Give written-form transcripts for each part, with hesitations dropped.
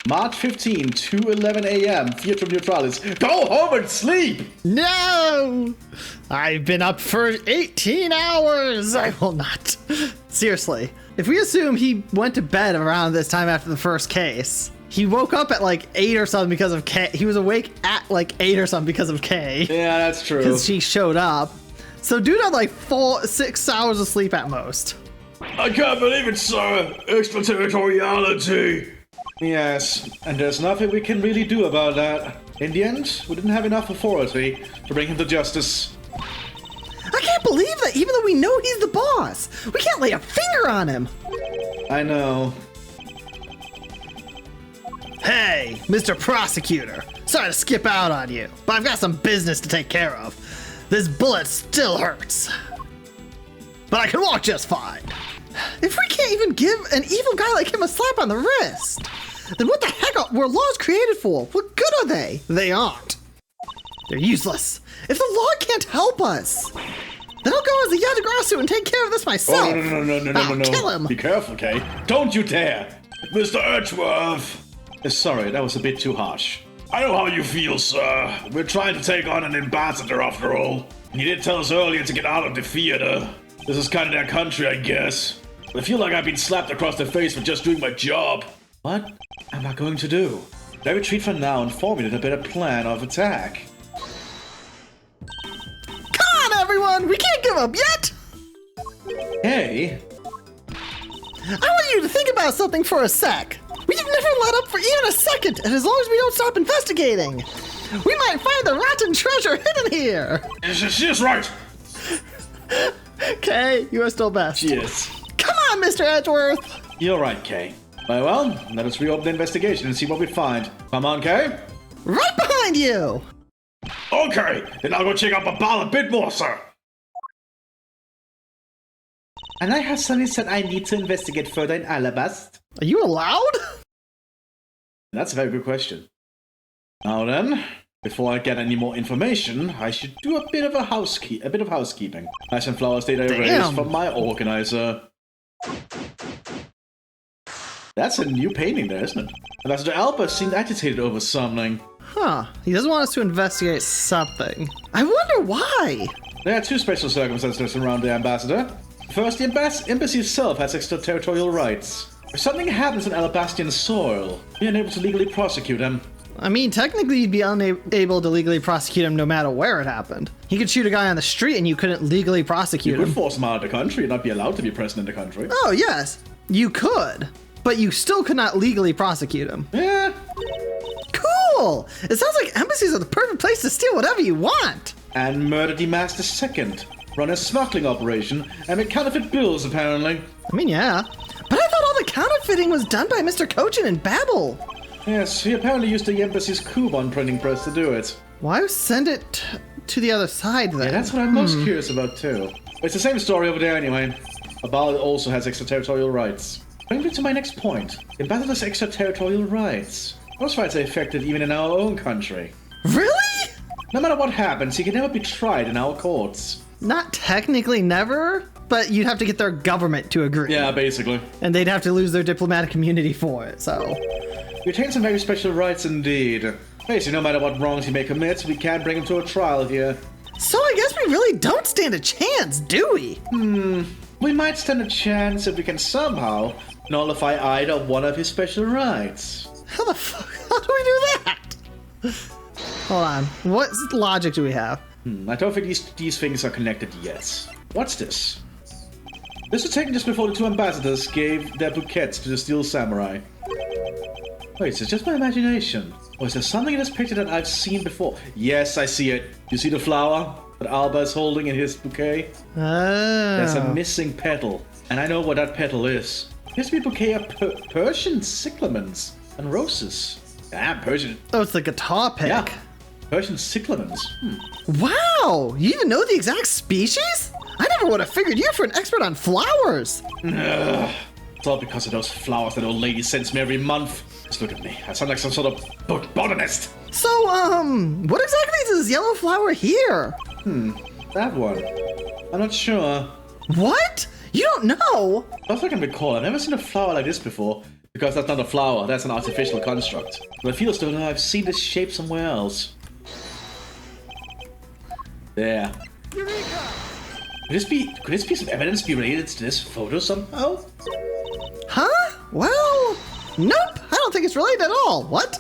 March 15, 2:11 a.m. Theatrum Neutralis. Go home and sleep! No! I've been up for 18 hours! I will not. Seriously. If we assume he went to bed around this time after the first case, he woke up at like 8 or something because of K. He was awake at like 8 or something because of K. Yeah, that's true. Because she showed up. So dude had like 6 hours of sleep at most. I can't believe it, sir! Extraterritoriality! Yes, and there's nothing we can really do about that. In the end, we didn't have enough authority to bring him to justice. I can't believe that even though we know he's the boss, we can't lay a finger on him. I know. Hey, Mr. Prosecutor. Sorry to skip out on you, but I've got some business to take care of. This bullet still hurts. But I can walk just fine. If we can't even give an evil guy like him a slap on the wrist, then what the heck were laws created for? What good are they? They aren't. They're useless. If the law can't help us, then I'll go as a Yadagrasu and take care of this myself. Oh, no. Kill him. Be careful, Kay. Don't you dare. Mr. Edgeworth. Sorry, that was a bit too harsh. I know how you feel, sir. We're trying to take on an ambassador after all. And you did tell us earlier to get out of the theater. This is kind of their country, I guess. I feel like I've been slapped across the face for just doing my job. What am I going to do? I retreat for now and formulate a better plan of attack. Come on, everyone! We can't give up yet! Hey. I want you to think about something for a sec. We've never let up for even a second, and as long as we don't stop investigating, we might find the rotten treasure hidden here. She's right. Okay, you are still best. Yes. Come on, Mr. Edgeworth. You're right, Kay. Very well, let us reopen the investigation and see what we find. Come on, Kay. Right behind you. Okay, then I'll go check out the ball a bit more, sir. And I have suddenly said I need to investigate further in Alabast. Are you allowed? That's a very good question. Now then, before I get any more information, I should do a bit of housekeeping. I have some flowers data erased from my organizer. That's a new painting there, isn't it? Ambassador Albert seemed agitated over something. Huh, he doesn't want us to investigate something. I wonder why. There are two special circumstances around the ambassador. First, the embassy itself has extraterritorial rights. If something happens on Alabastian soil, we are unable to legally prosecute him. I mean, technically you'd be unable to legally prosecute him no matter where it happened. He could shoot a guy on the street and you couldn't legally prosecute him. You could force him out of the country and not be allowed to be present in the country. Oh, yes. You could. But you still could not legally prosecute him. Yeah. Cool! It sounds like embassies are the perfect place to steal whatever you want. And murder Demaster II. Run a smuggling operation and make counterfeit bills, apparently. I mean, yeah. But I thought all the counterfeiting was done by Mr. Cochin in Babel. Yes, he apparently used the embassy's coupon printing press to do it. Why send it to the other side, then? Yeah, that's what I'm most curious about, too. It's the same story over there, anyway. Abal also has extraterritorial rights. Bring me to my next point. The ambassador's extraterritorial rights. Those rights are effective even in our own country. Really? No matter what happens, he can never be tried in our courts. Not technically never, but you'd have to get their government to agree. Yeah, basically. And they'd have to lose their diplomatic immunity for it, so... He retains some very special rights indeed. Basically, no matter what wrongs he may commit, we can't bring him to a trial here. So I guess we really don't stand a chance, do we? We might stand a chance if we can somehow nullify either one of his special rights. How the fuck? How do we do that? Hold on. What logic do we have? I don't think these things are connected yet. What's this? This was taken just before the two ambassadors gave their bouquets to the Steel Samurai. Wait, is it just my imagination? Or is there something in this picture that I've seen before? Yes, I see it. You see the flower that Alba is holding in his bouquet? Oh. There's a missing petal, and I know what that petal is. It used to be a bouquet of Persian cyclamens and roses. Ah, Persian. Oh, it's the guitar pick. Yeah, Persian cyclamens. Wow, you even know the exact species? I never would have figured you for an expert on flowers. It's all because of those flowers that old lady sends me every month. Just look at me. I sound like some sort of botanist. So, what exactly is this yellow flower here? That one. I'm not sure. What? You don't know? As I can recall, I've never seen a flower like this before. Because that's not a flower, that's an artificial construct. But it feels though I've seen this shape somewhere else. There. Eureka! Could this piece of evidence be related to this photo somehow? Huh? Well, nope. I don't think it's related at all. What?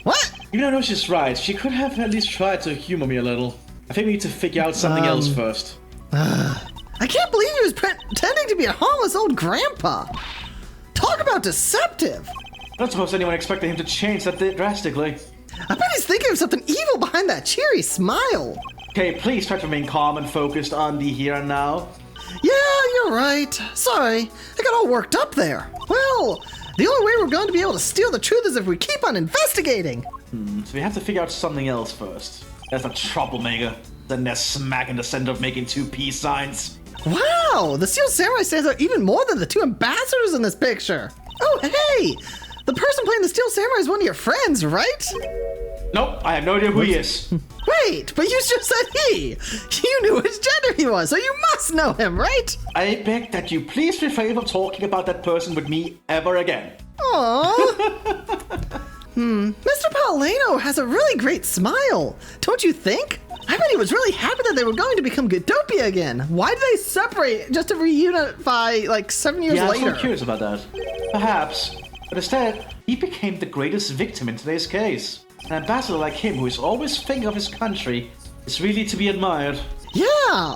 What? Even though she's right, she could have at least tried to humor me a little. I think we need to figure out something else first. I can't believe he was pretending to be a harmless old grandpa. Talk about deceptive. I don't suppose anyone expected him to change that drastically. I bet he's thinking of something evil behind that cheery smile. Okay, please try to remain calm and focused on the here and now. Yeah, you're right. Sorry, I got all worked up there. Well, the only way we're going to be able to steal the truth is if we keep on investigating. So we have to figure out something else first. There's a troublemaker. Then they're smack in the center of making two peace signs. Wow, the Steel Samurai stands out even more than the two ambassadors in this picture. Oh, hey, the person playing the Steel Samurai is one of your friends, right? Nope, I have no idea who he is. Wait, but you just said he. You knew which gender he was, so you must know him, right? I beg that you please refrain from talking about that person with me ever again. Aww. Mr. Paulino has a really great smile, don't you think? I bet he was really happy that they were going to become Goodopia again. Why did they separate just to reunify like 7 years later? I'm curious about that. Perhaps. But instead, he became the greatest victim in today's case. An ambassador like him who is always thinking of his country is really to be admired. Yeah,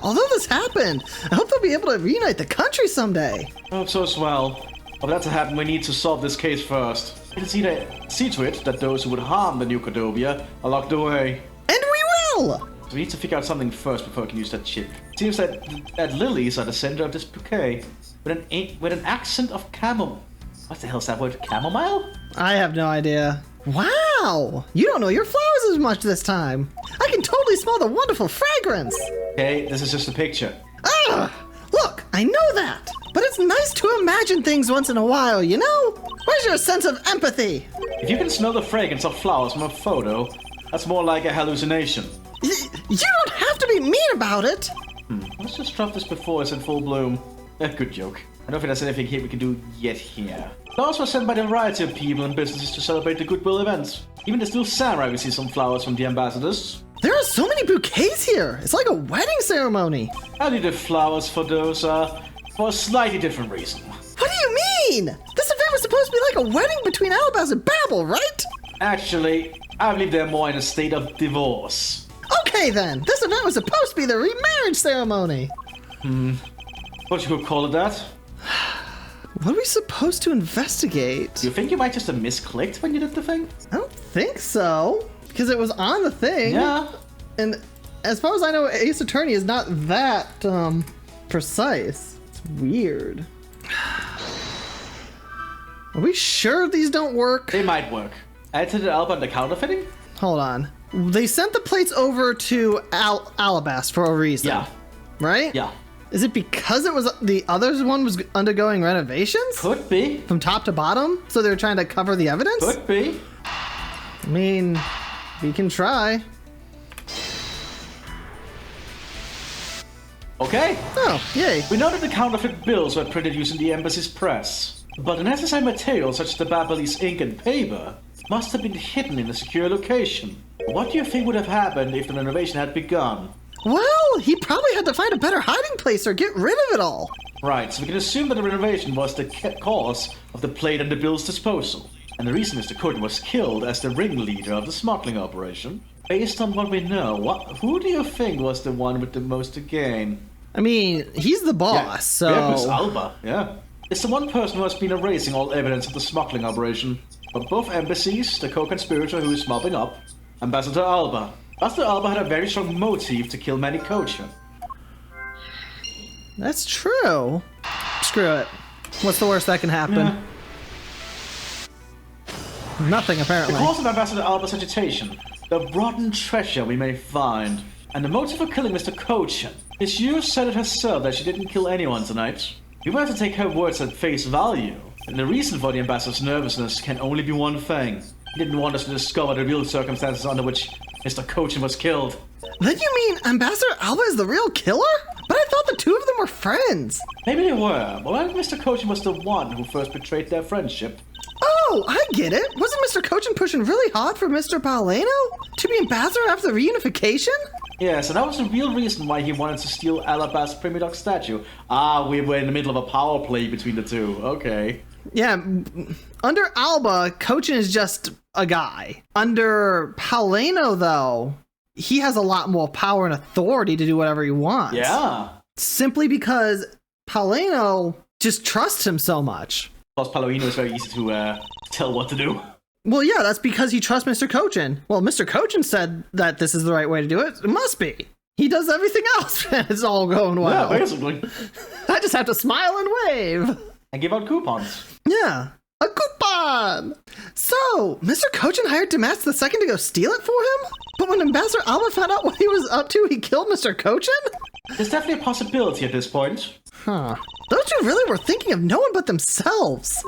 although this happened, I hope they'll be able to reunite the country someday. I hope so as well. But for that to happen, we need to solve this case first. We need to see to it that those who would harm the new Cordovia are locked away. And we will! So we need to figure out something first before we can use that chip. It seems that lilies are the center of this bouquet, with an accent of camel. What the hell's that word? Chamomile? I have no idea. Wow! You don't know your flowers as much this time. I can totally smell the wonderful fragrance. Okay, this is just a picture. Ugh! Look, I know that. But it's nice to imagine things once in a while, you know? Where's your sense of empathy? If you can smell the fragrance of flowers from a photo, that's more like a hallucination. You don't have to be mean about it. Let's just drop this before it's in full bloom. Good joke. I don't think there's anything here we can do yet here. Flowers were sent by a variety of people and businesses to celebrate the goodwill events. Even the Steel Samurai receive some flowers from the ambassadors. There are so many bouquets here. It's like a wedding ceremony. I needed flowers for those, for a slightly different reason. What do you mean? This event was supposed to be like a wedding between Alabaz and Babel, right? Actually, I believe they're more in a state of divorce. Okay then, this event was supposed to be the remarriage ceremony. What you could call it that? What are we supposed to investigate? Do you think you might just have misclicked when you did the thing? I don't think so, because it was on the thing. Yeah. And as far as I know, Ace Attorney is not that, precise. It's weird. Are we sure these don't work? They might work. Add to the album and the counterfeiting? Hold on. They sent the plates over to Alabaz for a reason. Yeah. Right? Yeah. Is it because it was the other one was undergoing renovations? Could be. From top to bottom? So they were trying to cover the evidence? Could be. I mean, we can try. Okay. Oh, yay. We know that the counterfeit bills were printed using the embassy's press, but the necessary materials such as the Propably's ink and paper must have been hidden in a secure location. What do you think would have happened if the renovation had begun? Well, he probably had to find a better hiding place or get rid of it all. Right, so we can assume that the renovation was the cause of the plate and the bill's disposal. And the reason Mr. Cooke was killed as the ringleader of the smuggling operation. Based on what we know, who do you think was the one with the most to gain? I mean, he's the boss, so... Yeah, Miss Alba, yeah. It's the one person who has been erasing all evidence of the smuggling operation. But both embassies, the co-conspirator who is mopping up, Ambassador Alba. Ambassador Alba had a very strong motive to kill Manny Kocha. That's true. Screw it. What's the worst that can happen? Yeah. Nothing, apparently. The cause of Ambassador Alba's agitation, the rotten treasure we may find, and the motive for killing Mr. Kocha. Miss Yu said it herself that she didn't kill anyone tonight. We might have to take her words at face value, and the reason for the ambassador's nervousness can only be one thing. He didn't want us to discover the real circumstances under which Mr. Kocha was killed. Then you mean Ambassador Alba is the real killer? But I thought the two of them were friends. Maybe they were, but I think Mr. Cochin was the one who first betrayed their friendship. Oh, I get it. Wasn't Mr. Cochin pushing really hard for Mr. Paleno to be ambassador after the reunification? Yes, and that was the real reason why he wanted to steal Alabast's Primidoc statue. Ah, we were in the middle of a power play between the two. Okay. Yeah, under Alba, Cochin is just a guy. Under Paleno, though, he has a lot more power and authority to do whatever he wants. Yeah. Simply because Paleno just trusts him so much. Plus, Palomino is very easy to tell what to do. Well, yeah, that's because he trusts Mr. Cochin. Well, Mr. Cochin said that this is the right way to do it. It must be. He does everything else, and it's all going well. Yeah, basically. I just have to smile and wave. And give out coupons. Yeah, a coupon! So, Mr. Cochin hired Damas II to go steal it for him? But when Ambassador Alba found out what he was up to, he killed Mr. Cochin? There's definitely a possibility at this point. Huh. Those two really were thinking of no one but themselves.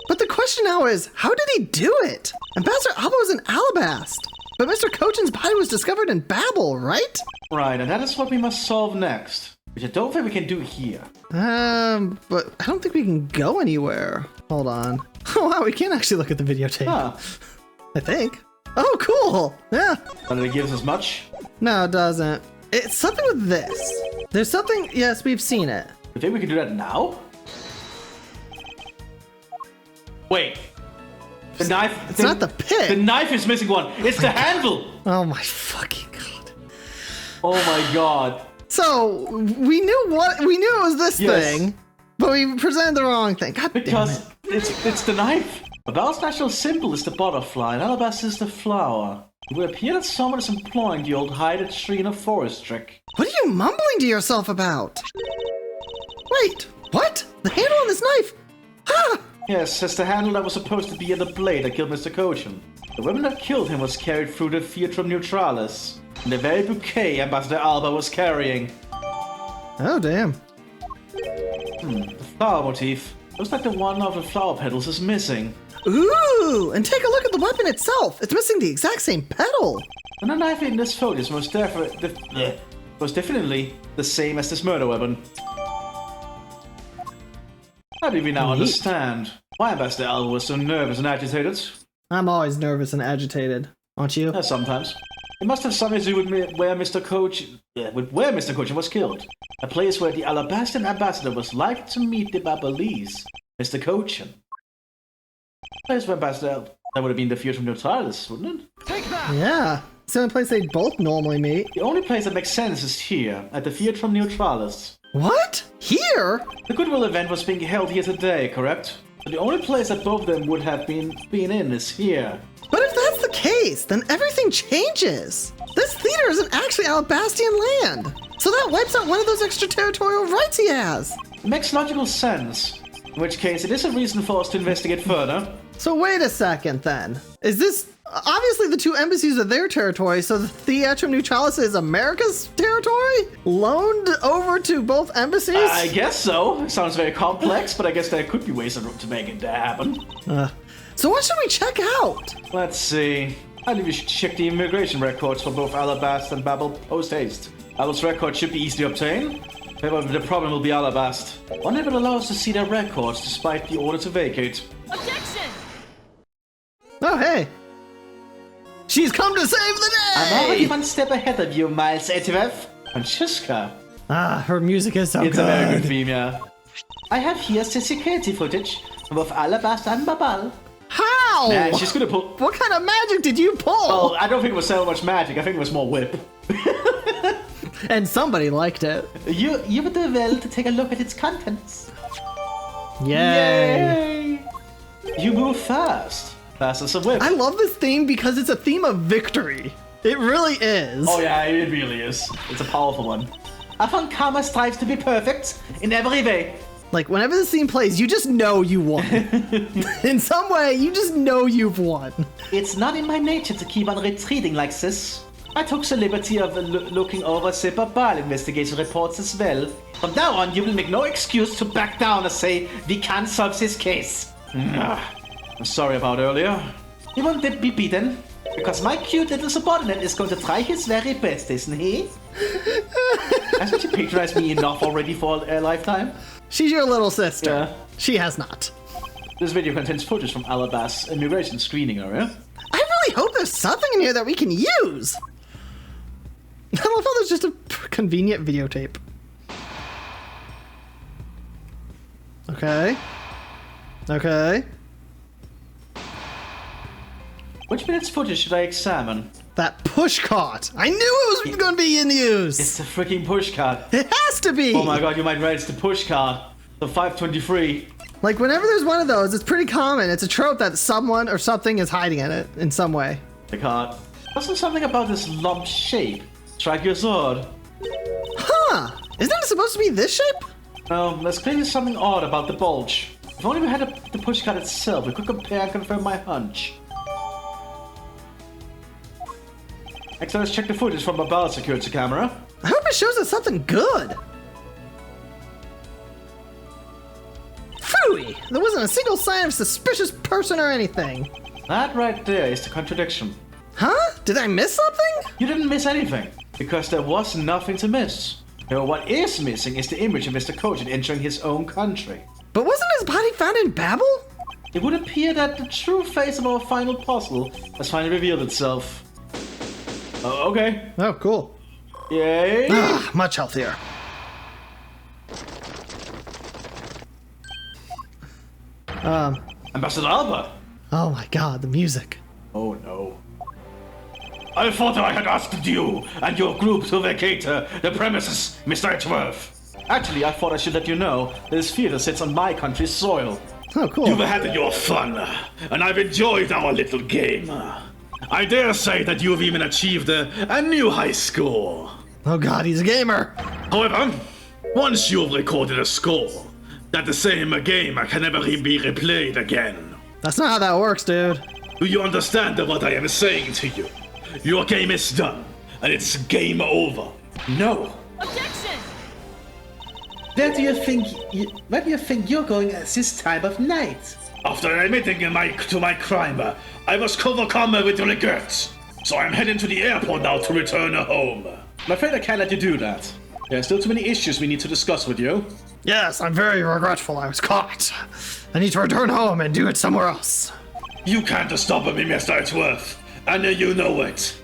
But the question now is, how did he do it? Ambassador Alba was in Alabast, but Mr. Cochin's body was discovered in Babel, right? Right, and that is what we must solve next. Which I don't think we can do here. But I don't think we can go anywhere. Hold on. Oh wow, we can actually look at the videotape. Huh. I think. Oh, cool. Yeah. And it gives us much. No, it doesn't. It's something with this. There's something, yes, we've seen it. You think we can do that now? Wait. The knife. It's not the pit. The knife is missing one. It's the handle. Oh my fucking god. Oh my god. So we knew it was this thing, but we presented the wrong thing. God because damn it. it's the knife. Babel's national symbol is the butterfly, and Alabast is the flower. It would appear that someone is employing the old hide tree in a forest trick. What are you mumbling to yourself about? Wait, what? The handle on this knife? Ha! Yes, it's the handle that was supposed to be in the blade that killed Mr. Cochin. The weapon that killed him was carried through the Theatrum Neutralis, and the very bouquet Ambassador Alba was carrying. Oh, damn. The flower motif. Looks like the one of the flower petals is missing. Ooh, and take a look at the weapon itself. It's missing the exact same petal. And the knife in this photo is most definitely the same as this murder weapon. Maybe we now understand why Ambassador Alba was so nervous and agitated. I'm always nervous and agitated, aren't you? Sometimes. It must have something to do with where Mr. Cochin was killed. A place where the Alabastan ambassador was likely to meet the Babelese, Mr. Cochin. A place where ambassador, that would have been the Theatrum Neutralis, wouldn't it? Yeah. It's the only place they both normally meet. The only place that makes sense is here, at the Theatrum Neutralis. What? Here? The Goodwill event was being held here today, correct? But the only place that both of them would have been in is here. But if that's the case, then everything changes. This theater isn't actually Alabastian land. So that wipes out one of those extraterritorial rights he has. It makes logical sense. In which case, it is a reason for us to investigate further. So wait a second then. Is this... Obviously the two embassies are their territory, so the Theatrum Neutralis is America's territory? Loaned over to both embassies? I guess so. It sounds very complex, but I guess there could be ways to make it happen. So what should we check out? Let's see. I think we should check the immigration records for both Alabast and Babel post-haste. Babel's record should be easy to obtain. However, the problem will be Alabast. One never allows us to see their records despite the order to vacate. Objection! Oh, hey. She's come to save the day! I'm already one step ahead of you, Miles Edgeworth. Francesca. Ah, her music is so It's good. a very good theme, yeah. I have here the security footage of both Alabast and Babel. How? Man, she's gonna pull... What kind of magic did you pull? Oh, I don't think it was so much magic. I think it was more whip. And somebody liked it. You would do well to take a look at its contents. Yay! Yay! You move fast. Fast as a whip. I love this theme because it's a theme of victory. It really is. Oh yeah, it really is. It's a powerful one. Afan Karma strives to be perfect in every way. Like, whenever the scene plays, you just know you won. In some way, you just know you've won. It's not in my nature to keep on retreating like this. I took the liberty of looking over the Propably investigation reports as well. From now on, you will make no excuse to back down and say, we can't solve this case. I'm sorry about earlier. You won't be beaten. Because my cute little subordinate is going to try his very best, isn't he? Hasn't he patronized me enough already for a lifetime? She's your little sister. Yeah. She has not. This video contains footage from Ablaze immigration screening area. I really hope there's something in here that we can use. I love how there's just a convenient videotape. Okay. Okay. Which minute's footage should I examine? That push cart. I knew it was going to be in use. It's the freaking push card. It has to be. Oh my god, you might right, it's the push card. The 523. Like, whenever there's one of those, it's pretty common. It's a trope that someone or something is hiding in it in some way. The card. Wasn't something about this lump shape? Strike your sword. Huh. Isn't it supposed to be this shape? No, there's clearly something odd about the bulge. If only we had the push card itself, we could compare and confirm my hunch. Next, let's check the footage from a bar security camera. I hope it shows us something good. Phooey! There wasn't a single sign of suspicious person or anything. That right there is the contradiction. Huh? Did I miss something? You didn't miss anything, because there was nothing to miss. Now, what is missing is the image of Mr. Kojin entering his own country. But wasn't his body found in Babel? It would appear that the true face of our final puzzle has finally revealed itself. Oh, okay. Oh, cool. Yay! Ah, much healthier. Ambassador Alba! Oh my god, the music. Oh no. I thought I had asked you and your group to vacate the premises, Mr. Edgeworth. Actually, I thought I should let you know that this theater sits on my country's soil. Oh, cool. You've had your fun, and I've enjoyed our little game. I dare say that you've even achieved a new high score. Oh god, he's a gamer. However, once you've recorded a score, that the same game can never be replayed again. That's not how that works, dude. Do you understand what I am saying to you? Your game is done, and it's game over. No. Objection! Where do you think you're going at this time of night? After admitting to my crime, I was overcome with regret. So I'm heading to the airport now to return home. I'm afraid I can't let you do that. There are still too many issues we need to discuss with you. Yes, I'm very regretful I was caught. I need to return home and do it somewhere else. You can't stop me, Mr. Edgeworth, and you know it.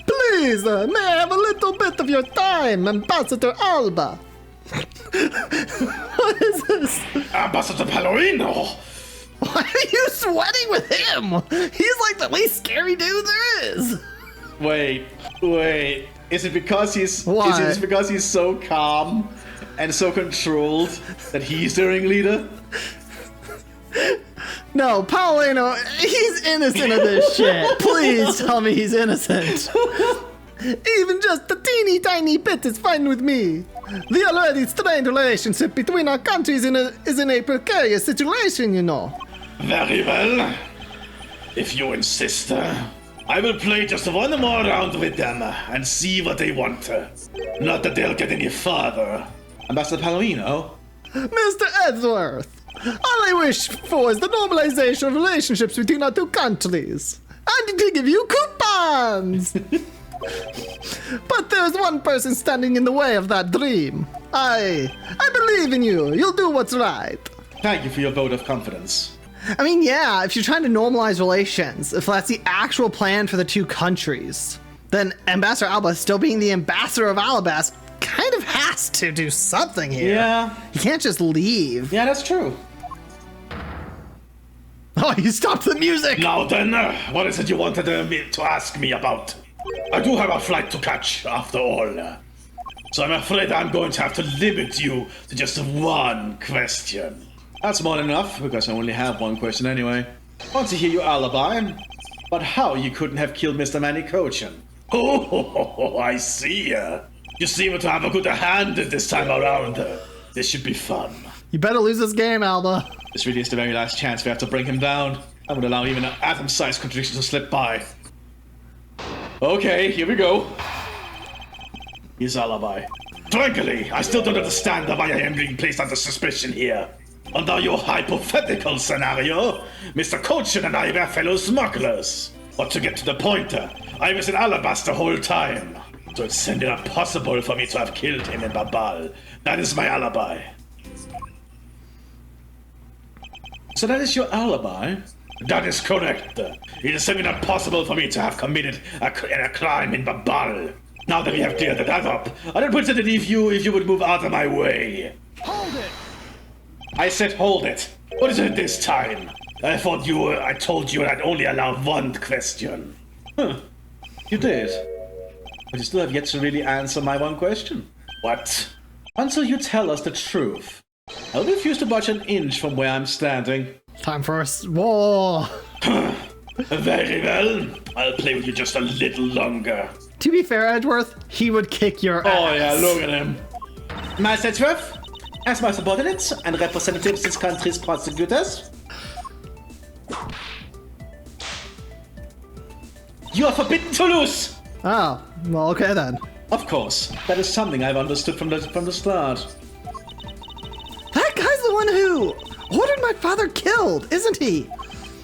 Please, may I have a little bit of your time, Ambassador Alba? What is this? Ambassador Palorino! Why are you sweating with him? He's like the least scary dude there is. Wait. Is it because he's Why? Is it because he's so calm and so controlled that he's the ringleader? No, Paulino, he's innocent of this shit. Please tell me he's innocent. Even just a teeny tiny bit is fine with me. The already strained relationship between our countries is in a precarious situation, you know. Very well. If you insist, I will play just one more round with them and see what they want. Not that they'll get any farther. Ambassador Palomino? Mr. Edgeworth, all I wish for is the normalization of relationships between our two countries. And to give you coupons! But there's one person standing in the way of that dream. I believe in you. You'll do what's right. Thank you for your vote of confidence. I mean, yeah, if you're trying to normalize relations, if that's the actual plan for the two countries, then Ambassador Alba, still being the ambassador of Alabas, kind of has to do something here. Yeah. He can't just leave. Yeah, that's true. Oh, you stopped the music! Now then, what is it you wanted to ask me about? I do have a flight to catch, after all. So I'm afraid I'm going to have to limit you to just one question. That's more than enough, because I only have one question anyway. I want to hear your alibi, but how you couldn't have killed Mr. Manny Kochan. Oh, I see. You seem to have a good hand this time around. This should be fun. You better lose this game, Alba. This really is the very last chance we have to bring him down. I would allow even an atom-sized contradiction to slip by. Okay, here we go. His alibi. Frankly, I still don't understand why I am being placed under suspicion here. Under your hypothetical scenario, Mr. Cochin and I were fellow smugglers. But to get to the point, I was in Alabas the whole time. So it's simply not possible for me to have killed him in Babal. That is my alibi. So that is your alibi? That is correct. It is simply not possible for me to have committed a crime in Babal. Now that we have cleared that up, I'd appreciate it if you would move out of my way. Hold it! I said hold it. What is it this time? I told you I'd only allow one question. Huh. You did. But you still have yet to really answer my one question. What? Until you tell us the truth. I'll refuse to budge an inch from where I'm standing. Time for a war. Very well. I'll play with you just a little longer. To be fair, Edgeworth, he would kick your ass. Oh yeah, look at him. Master Edgeworth, as my subordinates and representatives of this country's prosecutors, you are forbidden to lose! Oh, well, okay then. Of course, that is something I've understood from the start. That guy's the one who ordered my father killed, isn't he?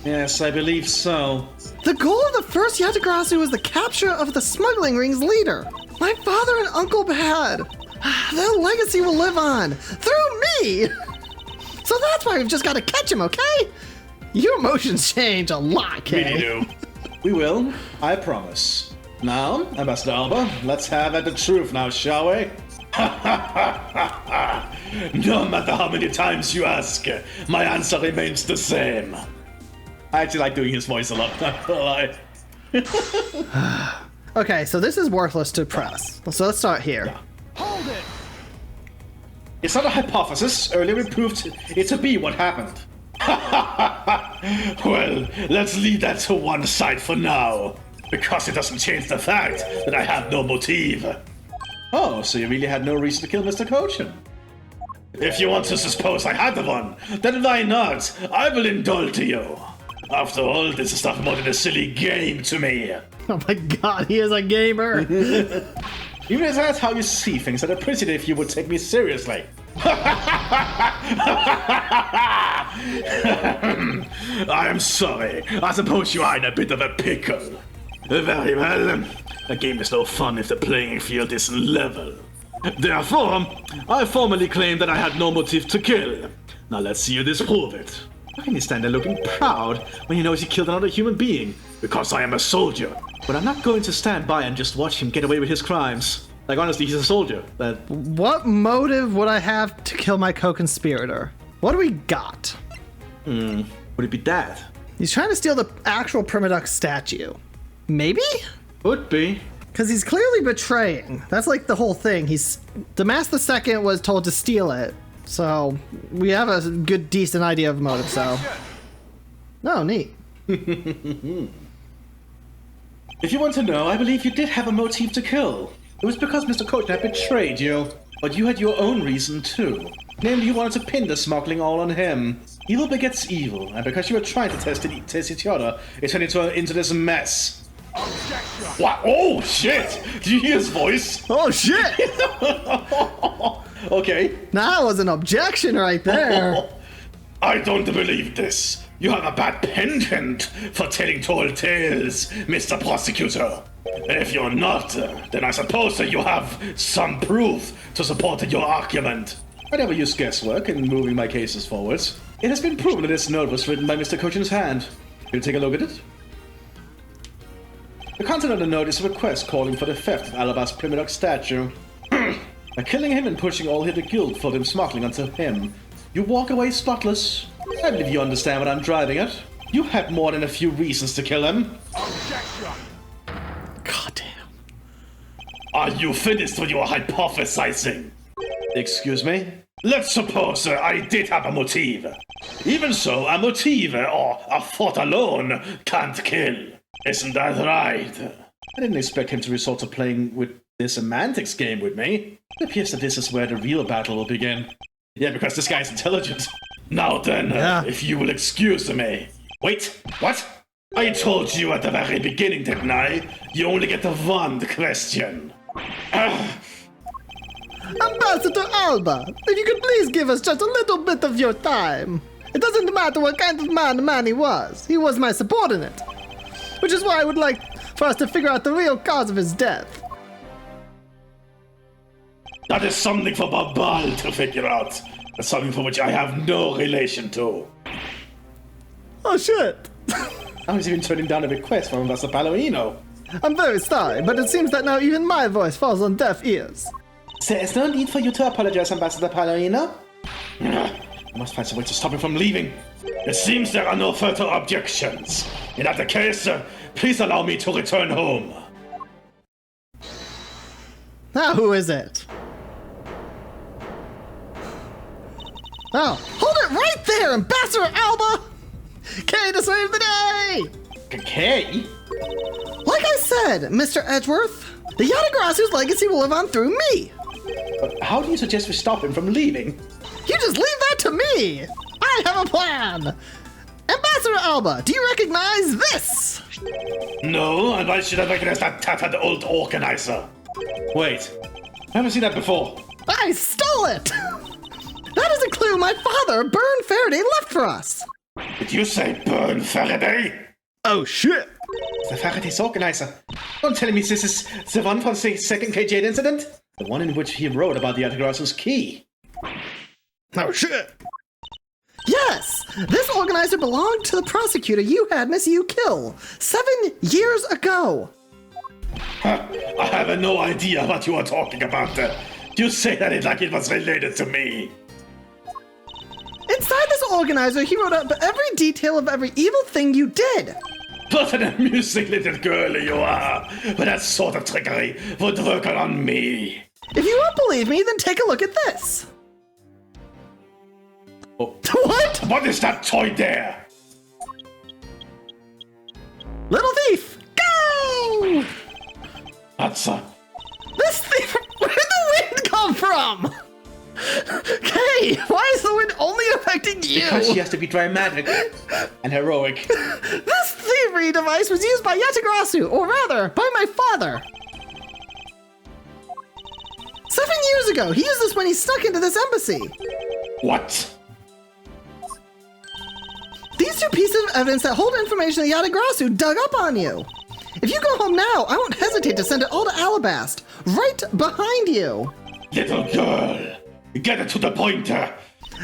Yes, I believe so. The goal of the first Yatagrasu was the capture of the smuggling ring's leader. My father and Uncle Bad. Their legacy will live on through me. So that's why we've just got to catch him, okay? Your emotions change a lot, Kay. Really do. We will, I promise. Now, Ambassador Alba, let's have at the truth now, shall we? No matter how many times you ask, my answer remains the same. I actually like doing his voice a lot, not gonna lie. Okay, so this is worthless to press. So let's start here. Yeah. Hold it! It's not a hypothesis. Earlier we proved it to be what happened. Well, let's leave that to one side for now. Because it doesn't change the fact that I have no motive. Oh, so you really had no reason to kill Mr. Cochin? If you want to suppose I had one, then why not? I will indulge you. After all, this is not more than a silly game to me. Oh my god, he is a gamer. Even if that's how you see things, I'd appreciate it if you would take me seriously. I am sorry. I suppose you are in a bit of a pickle. Very well. A game is no fun if the playing field is level. Therefore, I formally claim that I had no motive to kill. Now let's see you disprove it. How can you stand there looking proud when you know he killed another human being? Because I am a soldier. But I'm not going to stand by and just watch him get away with his crimes. Like, honestly, he's a soldier. But What motive would I have to kill my co-conspirator? What do we got? would it be that? He's trying to steal the actual Primaduck statue. Maybe? Could be. Because he's clearly betraying. That's like the whole thing. Damas II was told to steal it. So we have a good, decent idea of motive, so. No, neat. If you want to know, I believe you did have a motive to kill. It was because Mr. Cochin had betrayed you. But you had your own reason too. Namely, you wanted to pin the smuggling all on him. Evil begets evil, and because you were trying to test each other, it turned into this mess. Objection! What? Oh, shit! Did you hear his voice? Oh, shit! Okay. That was an objection right there. I don't believe this. You have a bad pendant for telling tall tales, Mr. Prosecutor. And if you're not, then I suppose that you have some proof to support your argument. I never use guesswork in moving my cases forwards. It has been proven that this note was written by Mr. Cochin's hand. Will you take a look at it? The content of the note is a request calling for the theft of Alabas' Primaduck statue. By killing him and pushing all here to guilt for them smuggling onto him, you walk away spotless. I believe you understand what I'm driving at. You had more than a few reasons to kill him. Objection! Goddamn. Are you finished with your hypothesizing? Excuse me? Let's suppose I did have a motive. Even so, a motive or a thought alone can't kill. Isn't that right? I didn't expect him to resort to playing with this semantics game with me. It appears that this is where the real battle will begin. Yeah, because this guy's intelligent. Now then, if you will excuse me. Wait, what? I told you at the very beginning, didn't I? You only get the one question. Ambassador Alba, if you could please give us just a little bit of your time. It doesn't matter what kind of man he was. He was my subordinate. Which is why I would like for us to figure out the real cause of his death. That is something for Babal to figure out. That's something for which I have no relation to. Oh shit. I was even turning down a request from Ambassador Palomino. I'm very sorry, but it seems that now even my voice falls on deaf ears. There is no need for you to apologize, Ambassador Palomino. I must find some way to stop him from leaving. It seems there are no further objections. In that case, please allow me to return home. Now who is it? Oh, hold it right there, Ambassador Alba! K to save the day! K? Like I said, Mr. Edgeworth, the Yatagrasu's legacy will live on through me. But how do you suggest we stop him from leaving? You just leave that to me! I have a plan! Ambassador Alba, do you recognize this? No, and I should have recognized that tattered old organizer. Wait, I haven't seen that before. I stole it! That is a clue my father, Burn Faraday, left for us. Did you say Burn Faraday? Oh shit! The Faraday's organizer. Don't tell me this is the one from the second KJ incident? The one in which he wrote about the Yatagrasu's key. Oh shit! Yes! This organizer belonged to the prosecutor you had Miss You kill 7 years ago! I have no idea what you are talking about. You say that like it was related to me. Inside this organizer, he wrote up every detail of every evil thing you did! What an amusing little girl you are. But that sort of trickery would work on me. If you won't believe me, then take a look at this! Oh. What? What is that toy there? Little thief, go! That's This thief, where did the wind come from? Hey, why is the wind only affecting you? Because she has to be dramatic and heroic. This thievery device was used by Yatagrasu, or rather, by my father. 7 years ago, he used this when he snuck into this embassy. what? These 2 pieces of evidence that hold information that Yatagrasu dug up on you. If you go home now, I won't hesitate to send it all to Alabast, right behind you. Little girl, get it to the point. I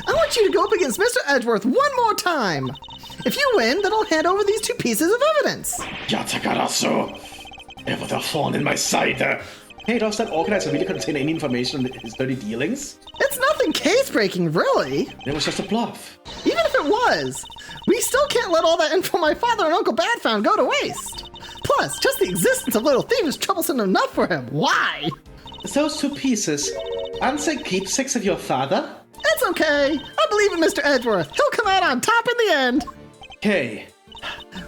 want you to go up against Mr. Edgeworth one more time. If you win, then I'll hand over these 2 pieces of evidence. Yatagarasu, ever the thorn in my side. Hey, does that organizer really contain any information on his dirty dealings? It's nothing case-breaking, really. It was just a bluff. Even if it was, we still can't let all that info my father and Uncle Bad found go to waste. Plus, just the existence of Little Thief is troublesome enough for him. Why? Those 2 pieces, aren't they keepsakes of your father? It's okay. I believe in Mr. Edgeworth. He'll come out on top in the end. Hey,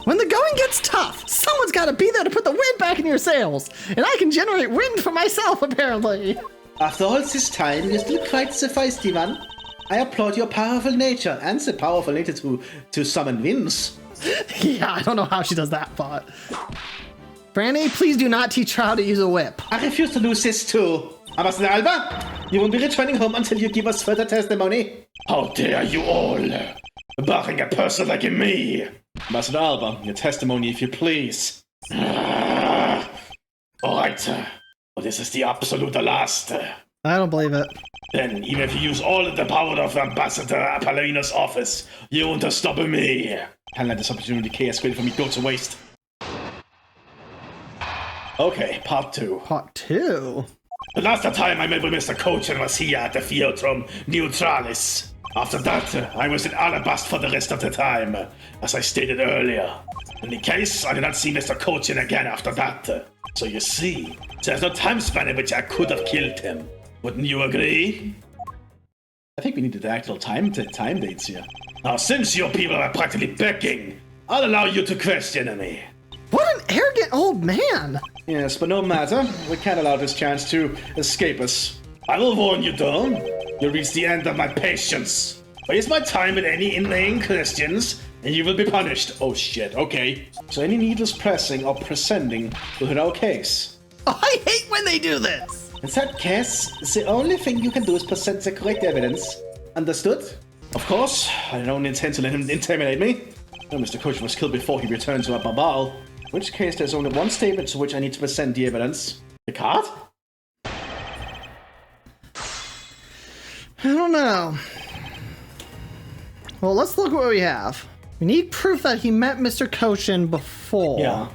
When the going gets tough, someone's got to be there to put the wind back in your sails. And I can generate wind for myself, apparently. after all this time, you're still quite the feisty one. I applaud your powerful nature and the powerful nature to summon winds. Yeah, I don't know how she does that, but... Franny, please do not teach her how to use a whip. I refuse to lose this too. Ambassador Alba, you won't be returning home until you give us further testimony. How dare you all, barring a person like me. Ambassador Alba, your testimony if you please. All right, but this is the absolute last. I don't believe it. Then, even if you use all of the power of Ambassador Apollina's office, you won't stop me. Can't let this opportunity chaos created for me go to waste. Okay, part 2. Part 2? The last time I met with Mr. Coach was here at the Theatrum Neutralis. After that, I was in Alabast for the rest of the time, as I stated earlier. In the case, I did not see Mr. Coachin again after that. So you see, there's no time span in which I could have killed him. Wouldn't you agree? I think we need the actual time dates here. Now, since you people are practically begging, I'll allow you to question me. What an arrogant old man! Yes, but no matter. We can't allow this chance to escape us. I will warn you, though. You'll reach the end of my patience. Waste my time with any inane questions, and you will be punished. Oh shit, okay. So any needless pressing or presending will hit our case. Oh, I hate when they do this! In that case, the only thing you can do is present the correct evidence. Understood? Of course, I don't intend to let him intimidate me. No, Mr. Coach was killed before he returned to Propably. In which case, there's only one statement to which I need to present the evidence. The card? I don't know. Well, let's look at what we have. We need proof that he met Mr. Koshin before. Yeah.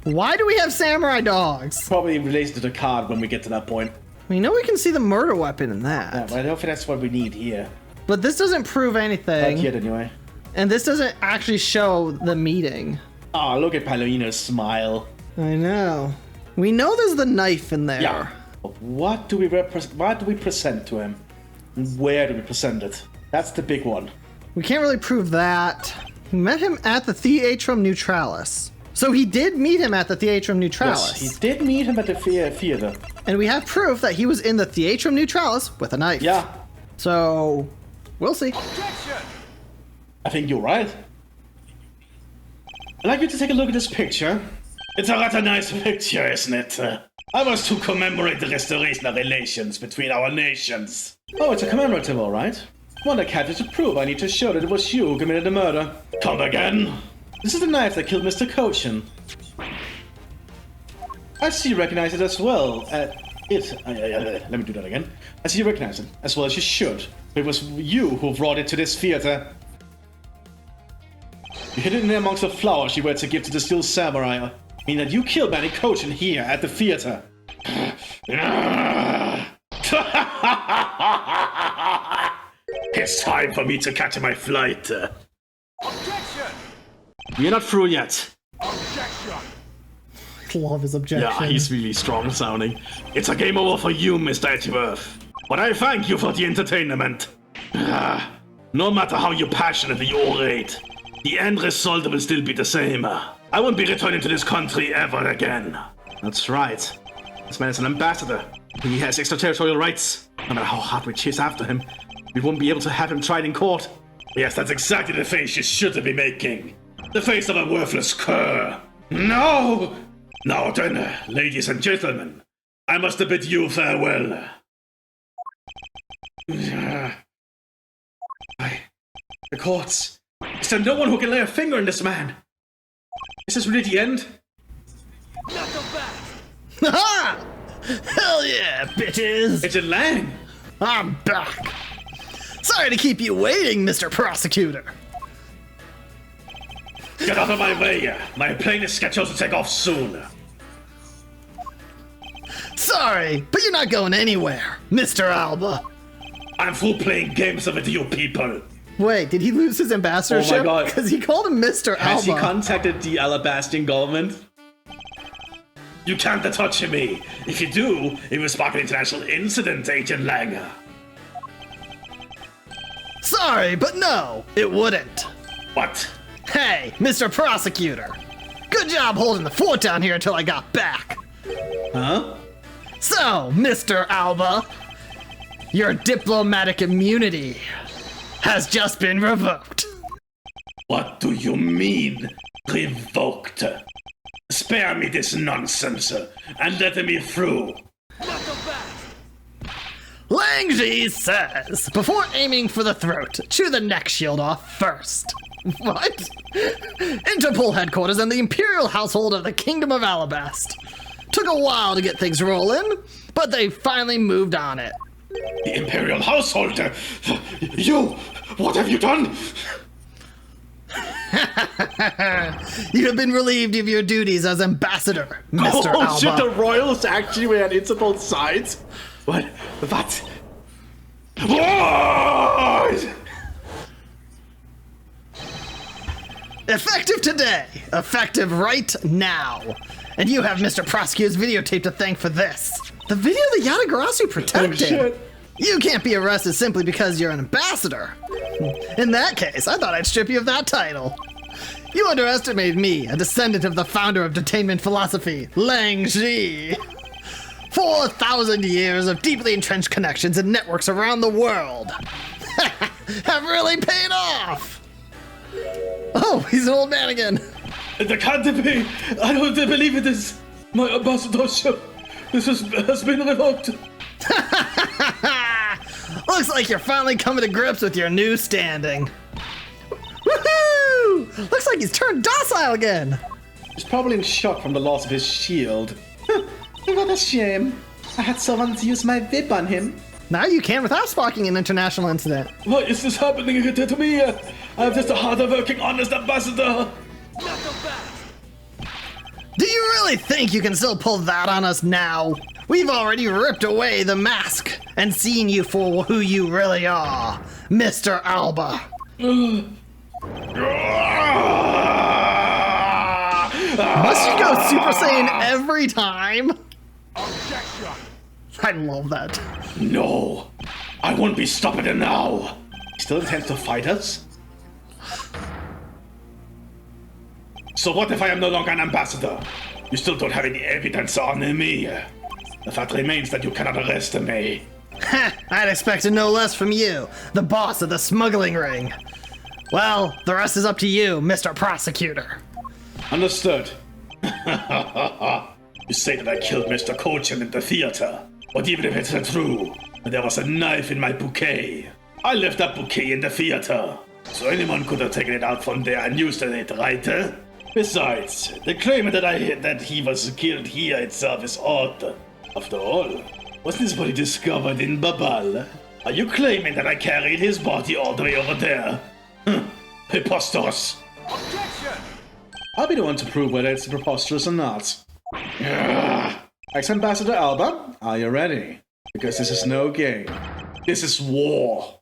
Why do we have samurai dogs? Probably related to the card when we get to that point. We know we can see the murder weapon in that. Yeah, but I don't think that's what we need here. But this doesn't prove anything. Not yet, anyway. And this doesn't actually show the meeting. Oh, look at Palomino's smile. I know. We know there's the knife in there. Yeah. But what do we present to him? And where do we present it? That's the big one. We can't really prove that. He met him at the Theatrum Neutralis. So he did meet him at the Theatrum Neutralis. Yes, he did meet him at the theater. And we have proof that he was in the Theatrum Neutralis with a knife. Yeah. So, we'll see. Objection! I think you're right. I'd like you to take a look at this picture. It's a rather nice picture, isn't it? I was to commemorate the restoration of relations between our nations. Oh, it's a commemorative, all right. What I captured to prove I need to show that it was you who committed the murder. Come again. This is the knife that killed Mr. Koshin. I see you recognize it as well. Let me do that again. I see you recognize it, as well as you should. It was you who brought it to this theater. You hid it in there amongst the flowers you were to give to the Steel Samurai. Meaning that you killed Manny Koshin here at the theater. It's time for me to catch my flight. Objection! We're not through yet. Objection! I love his objection. Yeah, he's really strong sounding. It's a game over for you, Mr. Edgeworth. But I thank you for the entertainment. No matter how you passionately orate, the end result will still be the same. I won't be returning to this country ever again. That's right. This man is an ambassador. He has extraterritorial rights. No matter how hard we chase after him, we won't be able to have him tried in court. Yes, that's exactly the face you should be making. The face of a worthless cur. No! Now then, ladies and gentlemen, I must bid you farewell. The courts. Is there no one who can lay a finger on this man? Is this really the end? Knuckle back! Ha! Hell yeah, bitches! Agent Lang! I'm back. Sorry to keep you waiting, Mr. Prosecutor. Get out of my way! My plane is scheduled to take off soon. Sorry, but you're not going anywhere, Mr. Alba. I'm through playing games with you people. Wait, did he lose his ambassadorship? Oh my God. Because he called him Mr. Has Alba. he contacted the Alabastian government? You can't touch me. If you do, it will spark an international incident, Agent Lang. Sorry, but no, it wouldn't. What? Hey, Mr. Prosecutor. Good job holding the fort down here until I got back. Huh? So, Mr. Alba, your diplomatic immunity has just been revoked. What do you mean, revoked? Spare me this nonsense and let me through. Knuckle back! Langji says, before aiming for the throat, chew the neck shield off first. What? Interpol headquarters and the Imperial household of the Kingdom of Alabast. Took a while to get things rolling, but they finally moved on it. The Imperial household? You! What have you done? You have been relieved of your duties as ambassador, Mr. Alba. Oh shit, the royals actually were on Interpol's sides? What? What? What? Effective today. Effective right now. And you have Mr. Prosecutor's videotape to thank for this. The video that Yatagarasu protected. Oh, shit. You can't be arrested simply because you're an ambassador. In that case, I thought I'd strip you of that title. You underestimated me, a descendant of the founder of detainment philosophy, Lang Ji. 4,000 years of deeply entrenched connections and networks around the world have really paid off. Oh, he's an old man again. It can't be. I don't believe it is. My ambassadorship. This has been revoked. Looks like you're finally coming to grips with your new standing. Woohoo! Looks like he's turned docile again. He's probably in shock from the loss of his shield. What a shame. I had someone to use my whip on him. Now you can without sparking an international incident. Why is this happening to me? I'm just a hard-working, honest ambassador. Not so fast. Do you really think you can still pull that on us now? We've already ripped away the mask and seen you for who you really are, Mr. Alba. Must you go Super Saiyan every time? Objection. I love that. No, I won't be stopping now. He still intends to fight us? So what if I am no longer an ambassador? You still don't have any evidence on me. The fact remains that you cannot arrest me. Heh, I'd expect no less from you, the boss of the smuggling ring. Well, the rest is up to you, Mr. Prosecutor. Understood. You say that I killed Mr. Cochin in the theater. But even if it's true, there was a knife in my bouquet. I left that bouquet in the theater. So anyone could have taken it out from there and used it, right? Besides, the claim that he was killed here itself is odd. After all, wasn't his body discovered in Babal? Are you claiming that I carried his body all the way over there? Preposterous. Objection. I'll be the one to prove whether it's preposterous or not. Ex-Ambassador Alba, are you ready? Because this is no game. This is war.